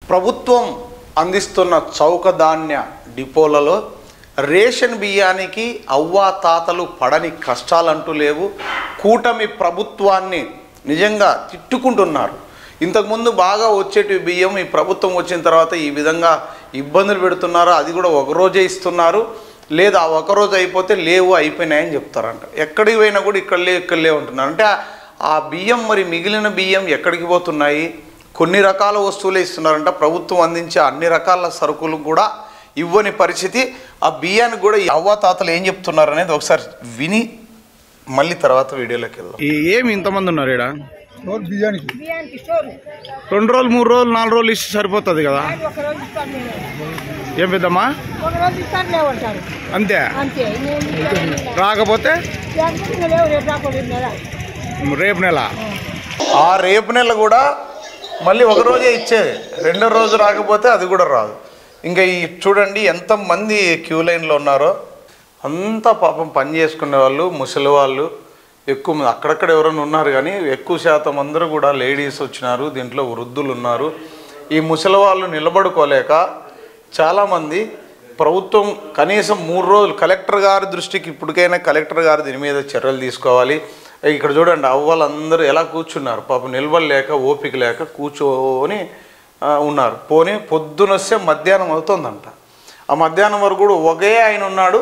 ప్రభుత్వం అందిస్తున్న చౌక ధాన్య డిపోలలో రేషన్ బియ్యానికి అవ్వాతాతలు పడని కష్టాలంటూ లేవు. కూటమి ప్రభుత్వాన్ని నిజంగా తిట్టుకుంటున్నారు. ఇంతకుముందు బాగా వచ్చేటి బియ్యం ఈ ప్రభుత్వం వచ్చిన తర్వాత ఈ విధంగా ఇబ్బందులు పెడుతున్నారు. అది కూడా ఒకరోజే ఇస్తున్నారు, లేదా ఒకరోజు అయిపోతే లేవు అయిపోయినాయని చెప్తారంట. ఎక్కడికి పోయినా కూడా ఇక్కడ లేవు అంటున్నారు. అంటే ఆ బియ్యం మరి మిగిలిన బియ్యం ఎక్కడికి పోతున్నాయి? కొన్ని రకాల వస్తువులే ఇస్తున్నారంట. ప్రభుత్వం అందించే అన్ని రకాల సరుకులు కూడా ఇవ్వని పరిస్థితి. ఆ బియ్యానికి కూడా ఈ అవ్వాతాతలు ఏం చెప్తున్నారు అనేది ఒకసారి విని మళ్ళీ తర్వాత వీడియోలోకి వెళ్దాం. ఏమి ఇంతమంది ఉన్నారు ఇక్కడ? బియ్యానికి 2 రోజులు 3 రోజులు 4 రోజులు ఇస్తే సరిపోతుంది కదా? ఏం పెద్దమ్మా అంతే? రాకపోతే రేపు నెల. ఆ రేపు నెల కూడా మళ్ళీ ఒక రోజే ఇచ్చేది. 2వ రోజు రాకపోతే అది కూడా రాదు. ఇంకా ఈ చూడండి ఎంతమంది క్యూ లైన్లో ఉన్నారో. అంతా పాపం పని చేసుకునే వాళ్ళు, ముసలి వాళ్ళు ఎక్కువ మంది. అక్కడక్కడ ఎవరైనా ఉన్నారు కానీ ఎక్కువ శాతం అందరూ కూడా లేడీస్ వచ్చినారు. దీంట్లో వృద్ధులు ఉన్నారు. ఈ ముసలి వాళ్ళు నిలబడుకోలేక చాలామంది ప్రభుత్వం కనీసం 3 రోజులు కలెక్టర్ గారి దృష్టికి ఇప్పటికైనా కలెక్టర్ గారు దీని మీద చర్యలు తీసుకోవాలి. ఇక్కడ చూడండి అవ్వాలందరూ ఎలా కూర్చున్నారు. పాపం నిలబడలేక ఓపిక లేక కూర్చొని ఉన్నారు. పోనీ పొద్దునొస్తే మధ్యాహ్నం అవుతుందంట. ఆ మధ్యాహ్నం వరకు కూడా ఒకే ఆయన ఉన్నాడు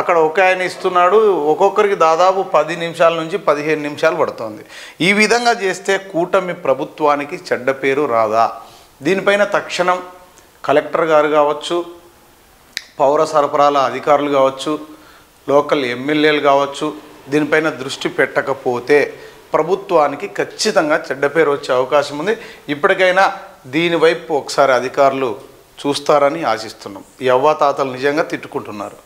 అక్కడ. ఒకే ఆయన ఇస్తున్నాడు. ఒక్కొక్కరికి దాదాపు 10 నిమిషాల నుంచి 15 నిమిషాలు పడుతుంది. ఈ విధంగా చేస్తే కూటమి ప్రభుత్వానికి చెడ్డ పేరు రాదా? దీనిపైన తక్షణం కలెక్టర్ గారు కావచ్చు, పౌర సరఫరాల అధికారులు కావచ్చు, లోకల్ ఎమ్మెల్యేలు కావచ్చు, దీనిపైన దృష్టి పెట్టకపోతే ప్రభుత్వానికి ఖచ్చితంగా చెడ్డ పేరు వచ్చే అవకాశం ఉంది. ఇప్పటికైనా దీనివైపు ఒకసారి అధికారులు చూస్తారని ఆశిస్తున్నాం. ఈ అవ్వాతాతలు నిజంగా తిట్టుకుంటున్నారు.